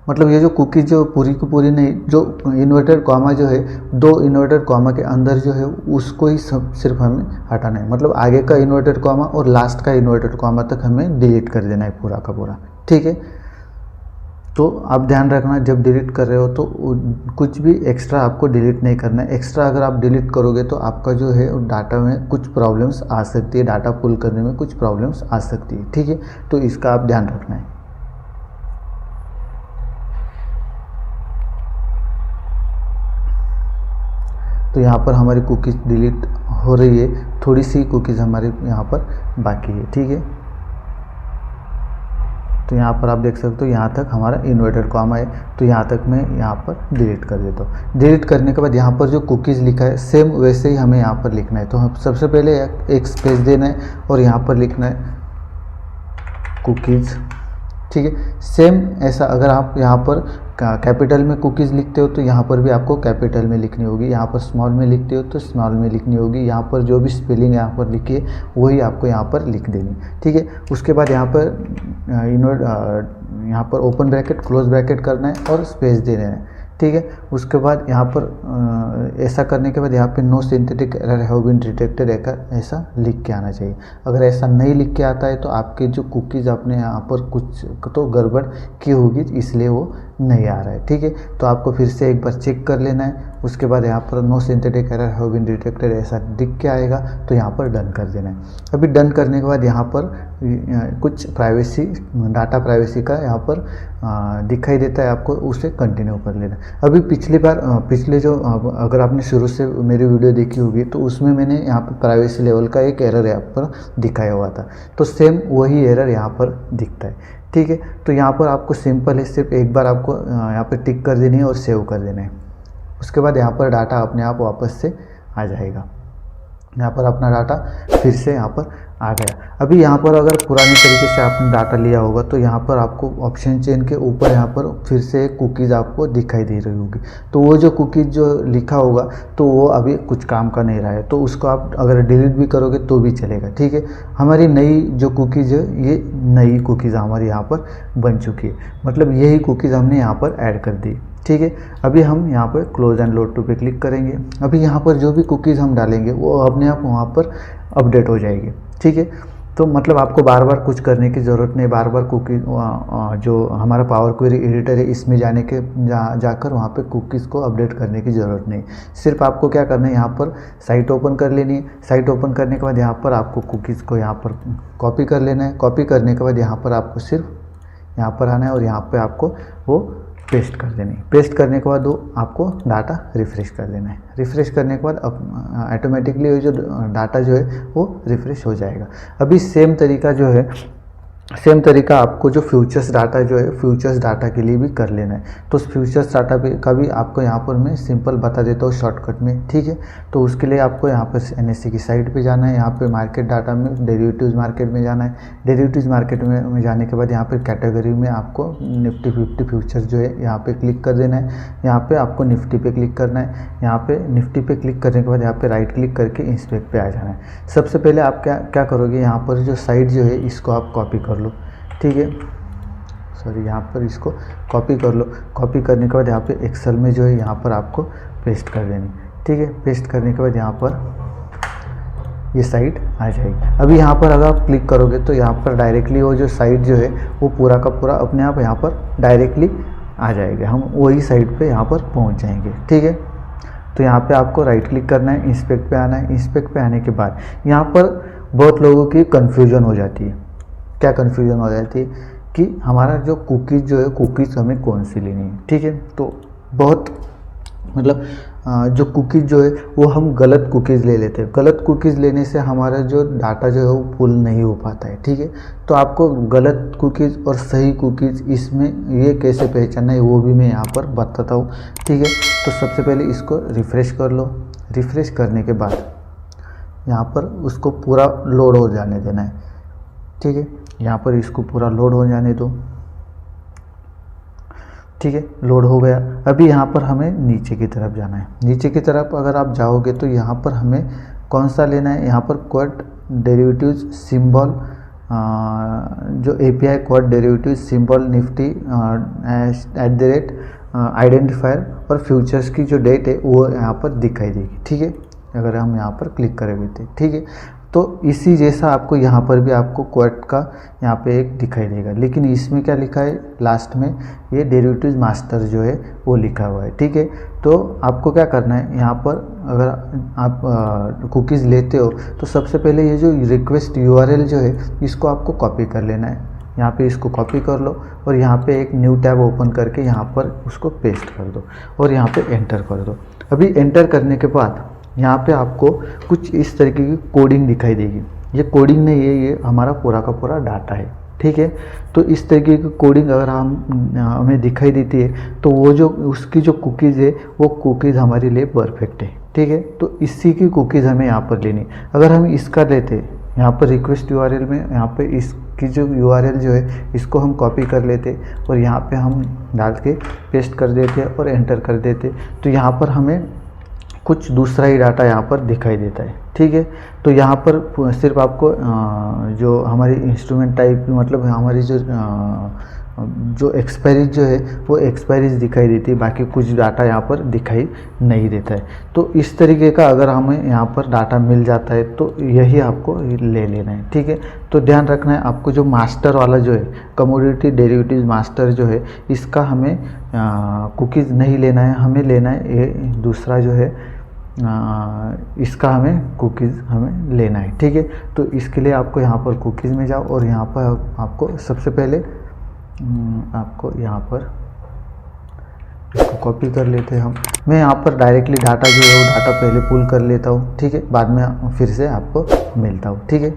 A: मतलब ये जो कुकीज़ जो पूरी की पूरी नहीं, जो इन्वर्टेड कॉमा जो है, 2 इन्वर्टेड कॉमा के अंदर जो है उसको ही सिर्फ हमें हटाना है। मतलब आगे का इन्वर्टेड कॉमा और लास्ट का इन्वर्टेड कॉमा तक हमें डिलीट कर देना है पूरा का पूरा, ठीक है। तो आप ध्यान रखना जब डिलीट कर रहे हो तो कुछ भी एक्स्ट्रा आपको डिलीट नहीं करना है। एक्स्ट्रा अगर आप डिलीट करोगे तो आपका जो है डाटा में कुछ प्रॉब्लम्स आ सकती है, डाटा पुल करने में कुछ प्रॉब्लम्स आ सकती है, ठीक है। तो इसका आप ध्यान रखना है। तो यहाँ पर हमारी कुकीज़ डिलीट हो रही है, थोड़ी सी कुकीज़ हमारे यहाँ पर बाकी है, ठीक है। तो यहाँ पर आप देख सकते हो यहाँ तक हमारा इन्वर्टेड कॉमा है, तो यहाँ तक मैं यहाँ पर डिलीट कर देता हूँ। डिलीट करने के बाद यहाँ पर जो कुकीज़ लिखा है सेम वैसे ही हमें यहाँ पर लिखना है। तो हम सबसे पहले एक स्पेस देना है और यहाँ पर लिखना है कुकीज़, ठीक है। सेम ऐसा अगर आप यहाँ पर कैपिटल में कुकीज़ लिखते हो तो यहाँ पर भी आपको कैपिटल में लिखनी होगी, यहाँ पर स्मॉल में लिखते हो तो स्मॉल में लिखनी होगी, यहाँ पर जो भी स्पेलिंग यहाँ पर लिखी है वही आपको यहाँ पर लिख देनी, ठीक है। उसके बाद यहाँ पर यहाँ पर ओपन ब्रैकेट क्लोज ब्रैकेट करना है और स्पेस देना है, ठीक है। उसके बाद यहाँ पर ऐसा करने के बाद यहाँ पे no synthetic error have been detected ऐसा लिख के आना चाहिए। अगर ऐसा नहीं लिख के आता है तो आपके जो कुकीज़ आपने यहाँ पर कुछ तो गड़बड़ की होगी, इसलिए वो नहीं आ रहा है, ठीक है। तो आपको फिर से एक बार चेक कर लेना है। उसके बाद यहाँ पर no synthetic error have been detected ऐसा दिख के आएगा तो यहाँ पर डन कर देना है। अभी डन करने के बाद यहाँ पर कुछ प्राइवेसी डाटा प्राइवेसी का यहाँ पर दिखाई देता है आपको, उसे कंटिन्यू कर लेना। अभी पिछले जो अगर आपने शुरू से मेरी वीडियो देखी होगी तो उसमें मैंने यहाँ पर प्राइवेसी लेवल का एक एरर यहाँ पर दिखाया हुआ था, तो सेम वही एरर यहाँ पर दिखता है, ठीक है। तो यहाँ पर आपको सिंपल है, सिर्फ एक बार आपको यहाँ पर टिक कर देनी है और सेव कर देना है। उसके बाद यहाँ पर डाटा अपने आप वापस से आ जाएगा। यहाँ पर अपना डाटा फिर से यहाँ पर आ गया। अभी यहाँ पर अगर पुराने तरीके से आपने डाटा लिया होगा तो यहाँ पर आपको ऑप्शन चेन के ऊपर यहाँ पर फिर से एक कुकीज़ आपको दिखाई दे रही होगी। तो वो जो कुकीज़ जो लिखा होगा तो वो अभी कुछ काम का नहीं रहा है, तो उसको आप अगर डिलीट भी करोगे तो भी चलेगा, ठीक है। हमारी नई जो कुकीज़ है ये नई कुकीज़ हमारी यहाँ पर बन चुकी है, मतलब यही कुकीज़ हमने यहाँ पर ऐड कर दी, ठीक है। अभी हम यहाँ पर क्लोज एंड लोड टू पे क्लिक करेंगे। अभी यहाँ पर जो भी कुकीज़ हम डालेंगे वो अपने आप वहाँ पर अपडेट हो जाएगी, ठीक है। तो मतलब आपको बार बार कुछ करने की ज़रूरत नहीं, बार बार कुकीज़ जो हमारा पावर क्वेरी एडिटर है इसमें जाकर वहाँ पे कुकीज़ को अपडेट करने की ज़रूरत नहीं। सिर्फ आपको क्या करना है, यहाँ पर साइट ओपन कर लेनी है। साइट ओपन करने के बाद यहाँ पर आपको कुकीज़ को यहाँ पर कॉपी कर लेना है। कॉपी करने के बाद यहाँ पर आपको सिर्फ यहाँ पर आना है और यहाँ पर आपको वो पेस्ट कर देनी है। पेस्ट करने के बाद वो आपको डाटा रिफ़्रेश कर देना है। रिफ़्रेश करने के बाद ऑटोमेटिकली जो डाटा जो है वो रिफ़्रेश हो जाएगा। अभी सेम तरीका आपको जो फ्यूचर्स डाटा जो है फ्यूचर्स डाटा के लिए भी कर लेना है। तो फ्यूचर्स डाटा का भी आपको यहाँ पर मैं सिंपल बता देता हूँ शॉर्टकट में, ठीक है। तो उसके लिए आपको यहाँ पर NSE की साइट पे जाना है। यहाँ पे मार्केट डाटा में डेरिवेटिव्स मार्केट में जाना है। डेरिवेटिव्स मार्केट में जाने के बाद यहाँ पर कैटेगरी में आपको निफ्टी 50 फ्यूचर्स जो है यहाँ पर क्लिक कर देना है। यहाँ पर आपको निफ्टी पे क्लिक करना है। यहाँ पर निफ्टी पे क्लिक करने के बाद यहाँ पर राइट क्लिक करके इंस्पेक्ट पे आ जाना है। सबसे पहले आप क्या करोगे, यहाँ पर जो साइट जो है इसको आप कॉपी कर लो, ठीक है। सॉरी, यहाँ पर इसको कॉपी कर लो। कॉपी करने के बाद यहाँ पे एक्सेल में जो है यहाँ पर आपको पेस्ट कर देनी, ठीक है। पेस्ट करने के बाद यहाँ पर ये साइट आ जाएगी। अभी यहाँ पर अगर आप क्लिक करोगे तो यहाँ पर डायरेक्टली वो जो साइट जो है वो पूरा का पूरा अपने आप यहाँ पर डायरेक्टली आ जाएगा। हम वही साइट पे यहाँ पर पहुँच जाएंगे, ठीक है। तो यहाँ पे आपको राइट क्लिक करना है, इंस्पेक्ट पे आना है। इंस्पेक्ट पे आने के बाद यहाँ पर बहुत लोगों की कन्फ्यूजन हो जाती है। क्या कन्फ्यूजन हो जाती है कि हमारा जो कुकीज़ जो है कुकीज़ हमें कौन सी लेनी है, ठीक है। तो बहुत मतलब जो कुकीज़ जो है वो हम गलत कुकीज़ ले लेते हैं। गलत कुकीज़ लेने से हमारा जो डाटा जो है वो पुल नहीं हो पाता है, ठीक है। तो आपको गलत कुकीज़ और सही कुकीज़ इसमें ये कैसे पहचानना है वो भी मैं यहाँ पर बताता हूँ, ठीक है। तो सबसे पहले इसको रिफ़्रेश कर लो। रिफ़्रेश करने के बाद यहाँ पर उसको पूरा लोड हो जाने देना है, ठीक है। यहाँ पर इसको पूरा लोड हो जाने दो, ठीक है। लोड हो गया। अभी यहाँ पर हमें नीचे की तरफ जाना है। नीचे की तरफ अगर आप जाओगे तो यहाँ पर हमें कौन सा लेना है, यहाँ पर क्वाड डेरिवेटिव्स सिंबल जो API quad derivative symbol Nifty @ identifier और फ्यूचर्स की जो डेट है वो यहाँ पर दिखाई देगी, ठीक है। अगर हम यहाँ पर क्लिक करेंगे तो ठीक है। तो इसी जैसा आपको यहाँ पर भी आपको क्वाट का यहाँ पे एक दिखाई देगा, लेकिन इसमें क्या लिखा है लास्ट में, ये डेरिवेटिव मास्टर जो है वो लिखा हुआ है। ठीक है, तो आपको क्या करना है, यहाँ पर अगर आप कुकीज़ लेते हो तो सबसे पहले ये जो रिक्वेस्ट यूआरएल जो है इसको आपको कॉपी कर लेना है। यहाँ पे इसको कॉपी कर लो और यहाँ पे एक न्यू टैब ओपन करके यहाँ पर उसको पेस्ट कर दो और यहाँ पे एंटर कर दो। अभी एंटर करने के बाद यहाँ पे आपको कुछ इस तरीके की कोडिंग दिखाई देगी। ये कोडिंग नहीं है, ये हमारा पूरा का पूरा डाटा है। ठीक है, तो इस तरीके की कोडिंग अगर हमें दिखाई देती है तो वो जो उसकी जो कुकीज़ है वो कुकीज़ हमारे लिए परफेक्ट है। ठीक है, तो इसी की कुकीज़ हमें यहाँ पर लेनी। अगर हम इसका लेते यहाँ पर रिक्वेस्ट यूआरएल में, यहाँ पे इसकी जो यूआरएल जो है इसको हम कॉपी कर लेते और यहाँ पे हम डाल के पेस्ट कर देते और एंटर कर देते, तो यहाँ पर हमें कुछ दूसरा ही डाटा यहाँ पर दिखाई देता है। ठीक है, तो यहाँ पर सिर्फ आपको जो हमारी इंस्ट्रूमेंट टाइप मतलब हमारी जो एक्सपायरीज जो है वो एक्सपायरीज दिखाई देती है, बाकी कुछ डाटा यहाँ पर दिखाई नहीं देता है। तो इस तरीके का अगर हमें यहाँ पर डाटा मिल जाता है तो यही आपको ले लेना है। ठीक है, तो ध्यान रखना है आपको जो मास्टर वाला जो है कमोडिटी डेरिवेटिव मास्टर जो है इसका हमें कुकीज़ नहीं लेना है, हमें लेना है ये दूसरा जो है इसका हमें कुकीज़ हमें लेना है। ठीक है, तो इसके लिए आपको यहाँ पर कुकीज़ में जाओ और यहाँ पर आपको सबसे पहले आपको यहाँ पर इसको कॉपी कर लेते हैं हम। मैं यहाँ पर डायरेक्टली डाटा जो है वो डाटा पहले पुल कर लेता हूँ। ठीक है, बाद में फिर से आपको मिलता हूँ। ठीक है,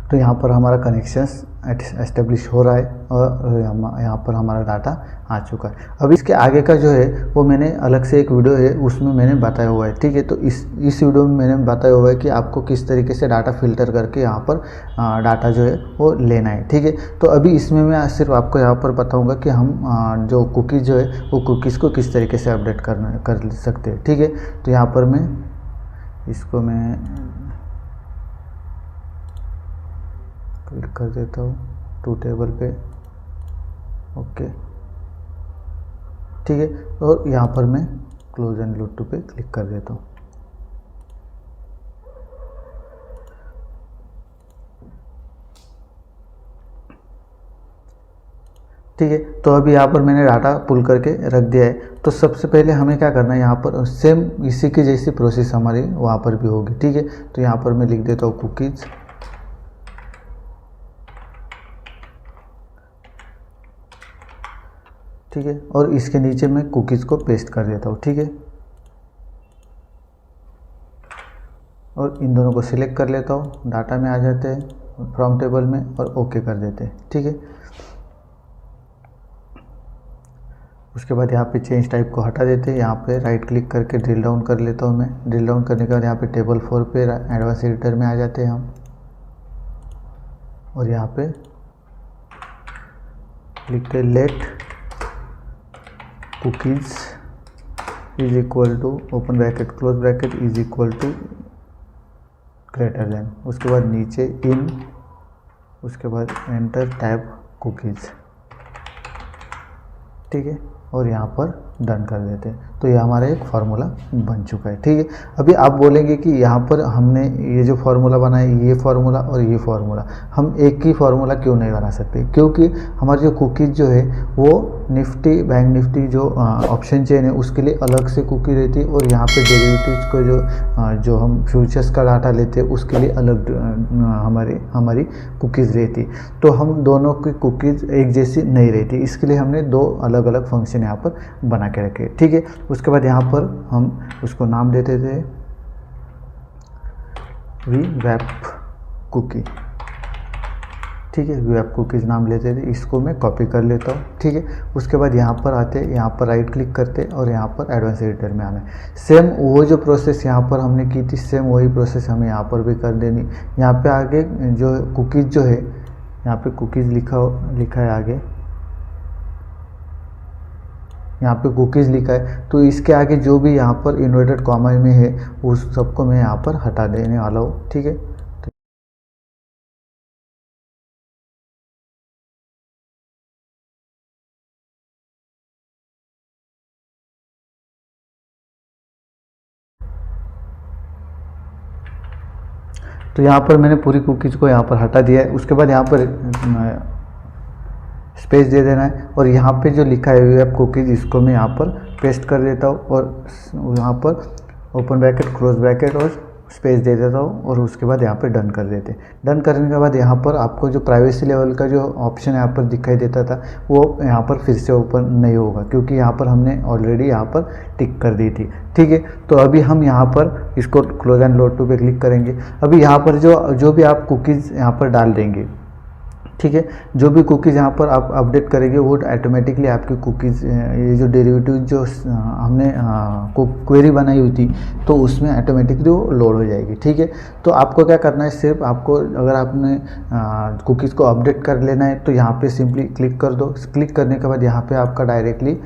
A: तो यहाँ पर हमारा कनेक्शंस एस्टेब्लिश हो रहा है और यहाँ पर हमारा डाटा आ चुका है। अब इसके आगे का जो है वो मैंने अलग से एक वीडियो है उसमें मैंने बताया हुआ है। ठीक है, तो इस वीडियो में मैंने बताया हुआ है कि आपको किस तरीके से डाटा फिल्टर करके यहाँ पर डाटा जो है वो लेना है। ठीक है, तो अभी इसमें मैं सिर्फ आपको यहाँ पर बताऊँगा कि हम जो कुकीज़ जो है वो कुकीज़ को किस तरीके से अपडेट कर सकते हैं। ठीक है, तो यहाँ पर मैं इसको क्लिक कर देता हूँ टू टेबल पे। ओके, ठीक है, और यहाँ पर मैं क्लोज एंड लोड टू पे क्लिक कर देता हूँ। ठीक है, तो अभी यहाँ पर मैंने डाटा पुल करके रख दिया है। तो सबसे पहले हमें क्या करना है, यहाँ पर सेम इसी की जैसी प्रोसेस हमारी वहाँ पर भी होगी। ठीक है, तो यहाँ पर मैं लिख देता हूँ कुकीज़। ठीक है, और इसके नीचे मैं कुकीज़ को पेस्ट कर देता हूँ। ठीक है, और इन दोनों को सिलेक्ट कर लेता हूँ, डाटा में आ जाते हैं फ्रॉम टेबल में और ओके कर देते हैं। ठीक है, उसके बाद यहाँ पे चेंज टाइप को हटा देते हैं। यहाँ पे राइट क्लिक करके ड्रिल डाउन कर लेता हूँ मैं। ड्रिल डाउन करने के बाद यहाँ पे टेबल 4 पे एडवांस एडिटर में आ जाते हैं हम, और यहाँ पे लिखते हैं let cookies is equal to open bracket close bracket is equal to greater than, उसके बाद नीचे इन, उसके बाद एंटर टैब कुकीज़। ठीक है, और यहाँ पर डन कर देते हैं। तो ये हमारा एक फार्मूला बन चुका है। ठीक है, अभी आप बोलेंगे कि यहाँ पर हमने ये जो फार्मूला बनाया, ये फार्मूला और ये फार्मूला, हम एक ही फार्मूला क्यों नहीं बना सकते? क्योंकि हमारी जो कुकीज़ जो है वो निफ्टी बैंक निफ्टी जो ऑप्शन चेन है उसके लिए अलग से कुकी रहती है, और यहाँ पे डेरिवेटिव्स को जो हम फ्यूचर्स का डाटा लेते हैं उसके लिए अलग हमारी कुकीज़ रहती। तो हम दोनों की कुकीज़ एक जैसी नहीं रहती, इसके लिए हमने दो अलग अलग फंक्शन यहाँ पर बना के रखे। ठीक है, उसके बाद यहाँ पर हम उसको नाम देते थे वीवैप कुकी। ठीक है, वीवैप कुकीज़ नाम लेते थे, इसको मैं कॉपी कर लेता हूँ। ठीक है, उसके बाद यहाँ पर आते, यहाँ पर राइट क्लिक करते और यहाँ पर एडवांस एडिटर में आना है। सेम वो जो प्रोसेस यहाँ पर हमने की थी, सेम वही प्रोसेस हमें यहाँ पर भी कर देनी। यहाँ पे आगे जो कुकीज़ जो है, यहाँ पे कुकीज़ लिखा है आगे, यहाँ पे कुकीज़ लिखा है, तो इसके आगे जो भी यहाँ पर इन्वर्टेड कॉमा में है उस सबको मैं यहाँ पर हटा देने वाला हूँ। ठीक है, तो यहाँ पर मैंने पूरी कुकीज़ को यहाँ पर हटा दिया है। उसके बाद यहाँ पर स्पेस दे देना है और यहाँ पे जो लिखा है वेब कुकीज़ इसको मैं यहाँ पर पेस्ट कर देता हूँ और यहाँ पर ओपन ब्रैकेट क्लोज ब्रैकेट और स्पेस दे देता हूँ और उसके बाद यहाँ पे डन कर देते हैं। डन करने के बाद यहाँ पर आपको जो प्राइवेसी लेवल का जो ऑप्शन यहाँ पर दिखाई देता था वो यहाँ पर फिर से ओपन नहीं होगा, क्योंकि यहाँ पर हमने ऑलरेडी यहाँ पर टिक कर दी थी। ठीक है, तो अभी हम यहाँ पर इसको क्लोज एंड लोड टू पे क्लिक करेंगे। अभी यहाँ पर जो भी आप कुकीज़ यहाँ पर डाल देंगे, ठीक है, जो भी कुकीज़ यहाँ पर आप अपडेट करेंगे वो ऑटोमेटिकली आपकी कुकीज़ ये जो डेरिवेटिव जो हमने क्वेरी बनाई हुई थी तो उसमें ऑटोमेटिकली वो लोड हो जाएगी। ठीक है, तो आपको क्या करना है, सिर्फ आपको अगर आपने कुकीज़ को अपडेट कर लेना है तो यहाँ पे सिंपली क्लिक कर दो। क्लिक करने के बाद यहाँ पे आपका डायरेक्टली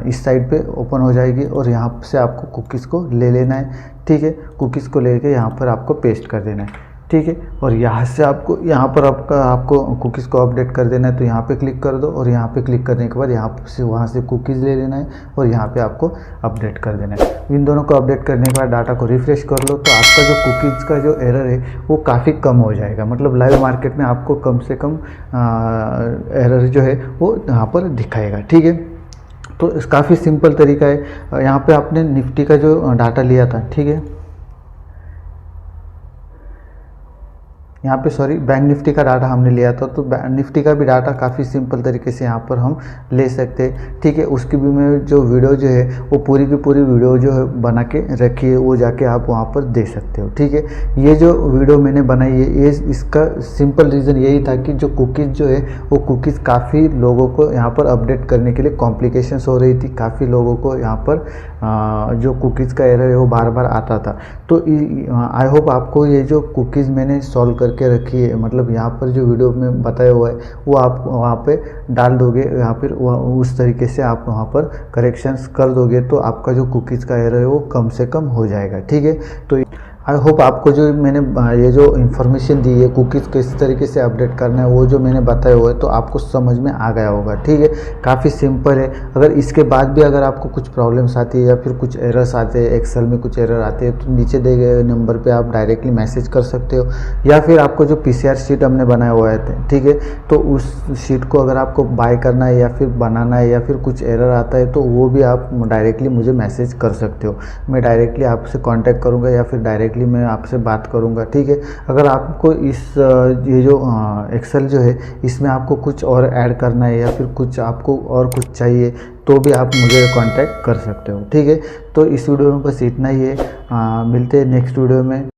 A: इस साइड पे ओपन हो जाएगी और यहाँ से आपको कुकीज़ को ले लेना है। ठीक है, कुकीज़ को लेके यहाँ पर आपको पेस्ट कर देना है। ठीक है, और यहाँ से आपको यहाँ पर आपको कुकीज़ को अपडेट कर देना है, तो यहाँ पे क्लिक कर दो और यहाँ पे क्लिक करने के बाद यहाँ से वहाँ से कुकीज़ ले लेना है और यहाँ पे आपको अपडेट कर देना है। इन दोनों को अपडेट करने के बाद डाटा को रिफ्रेश कर लो तो आपका जो कुकीज़ का जो एरर है वो काफ़ी कम हो जाएगा। मतलब लाइव मार्केट में आपको कम से कम एरर जो है वो यहाँ पर दिखाएगा। ठीक है, तो काफ़ी सिंपल तरीका है। यहाँ पे आपने निफ्टी का जो डाटा लिया था, ठीक है, यहाँ पे सॉरी बैंक निफ्टी का डाटा हमने लिया था, तो निफ्टी का भी डाटा काफ़ी सिंपल तरीके से यहाँ पर हम ले सकते हैं। ठीक है, उसकी भी मैं जो वीडियो जो है वो पूरी की पूरी वीडियो जो है बना के रखी है, वो जाके आप वहाँ पर देख सकते हो। ठीक है, ये जो वीडियो मैंने बनाई है ये इसका सिंपल रीज़न यही था कि जो कुकीज़ जो है वो कुकीज़ काफ़ी लोगों को यहाँ पर अपडेट करने के लिए कॉम्प्लिकेशंस हो रही थी। काफ़ी लोगों को यहाँ पर जो कुकीज़ का एरर है वो बार बार आता था। तो आई होप आपको ये जो कुकीज़ मैंने सॉल्व करके रखी है, मतलब यहाँ पर जो वीडियो में बताया हुआ है वो आप वहाँ पे डाल दोगे, या फिर उस तरीके से आप वहाँ पर करेक्शंस कर दोगे तो आपका जो कुकीज़ का एरर है वो कम से कम हो जाएगा। ठीक है, तो आई होप आपको जो मैंने ये जो इन्फॉर्मेशन दी है कुकीज़ किस तरीके से अपडेट करना है वो जो मैंने बताया हुआ है तो आपको समझ में आ गया होगा। ठीक है, काफ़ी सिंपल है। अगर इसके बाद भी अगर आपको कुछ प्रॉब्लम्स आती है या फिर कुछ एरर्स आते हैं, एक्सेल में कुछ एरर आते हैं, तो नीचे दिए गए नंबर पे आप डायरेक्टली मैसेज कर सकते हो, या फिर आपको जो पीसीआर शीट हमने बनाया हुआ है, ठीक है, तो उस शीट को अगर आपको बाय करना है या फिर बनाना है या फिर कुछ एरर आता है तो वो भी आप डायरेक्टली मुझे मैसेज कर सकते हो। मैं डायरेक्टली आपसे कॉन्टैक्ट करूँगा या फिर डायरेक्टली मैं आपसे बात करूंगा। ठीक है, अगर आपको ये जो एक्सेल जो है इसमें आपको कुछ और ऐड करना है या फिर कुछ आपको और कुछ चाहिए तो भी आप मुझे कांटेक्ट कर सकते हो। ठीक है, तो इस वीडियो में बस इतना ही है। मिलते हैं नेक्स्ट वीडियो में।